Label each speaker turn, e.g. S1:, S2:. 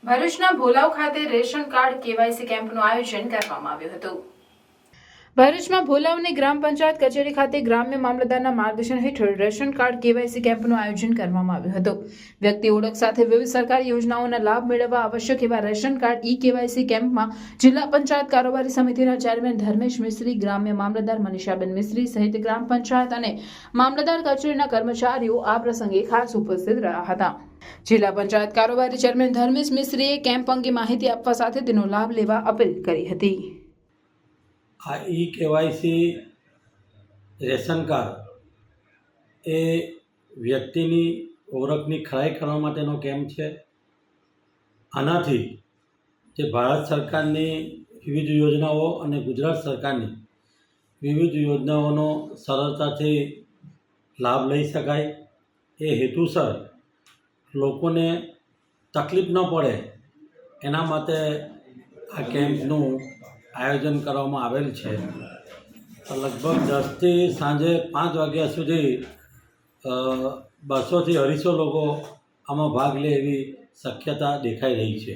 S1: ભરૂચના ભોલાવ ખાતે ration card KYC કેમ્પનું આયોજન કરવામાં આવ્યું હતું। ભરૂચમાં ભોલાવની ગ્રામ પંચાયત કચેરી ખાતે ગ્રામ્ય મામલતદારના માર્ગદર્શન હેઠળ રેશન કાર્ડ કેવાયસી કેમ્પનું આયોજન કરવામાં આવ્યું હતું। વ્યક્તિ ઓળખ સાથે વિવિધ સરકારી યોજનાઓના લાભ મેળવવા આવશ્યક એવા રેશન કાર્ડ કેવાયસી કેમ્પમાં જિલ્લા પંચાયત કારોબારી સમિતિના ચેરમેન ધર્મેશ મિસ્ત્રી, ગ્રામ્ય મામલતદાર મનીષાબેન મિસ્ત્રી સહિત ગ્રામ પંચાયત અને મામલતદાર કચેરીના કર્મચારીઓ આ પ્રસંગે ખાસ ઉપસ્થિત રહ્યા હતા। જિલ્લા પંચાયત કારોબારી ચેરમેન ધર્મેશ મિસ્ત્રીએ કેમ્પ અંગે માહિતી આપવા સાથે તેનો લાભ લેવા અપીલ કરી હતી।
S2: આ કેવાયસી રેશન કાર્ડ એ વ્યક્તિની ઓળખની ખરાઈ કરવા માટેનો કેમ્પ છે। આનાથી જે ભારત સરકારની વિવિધ યોજનાઓ અને ગુજરાત સરકારની વિવિધ યોજનાઓનો સરળતાથી લાભ લઈ શકાય એ હેતુસર લોકોને તકલીફ ન પડે એના માટે આ કેમ્પનું આયોજન કરવામાં આવેલ છે। લગભગ 10થી સાંજે 5 વાગ્યા સુધી 200થી 250 લોકો આમાં ભાગ લે એવી શક્યતા દેખાઈ રહી છે।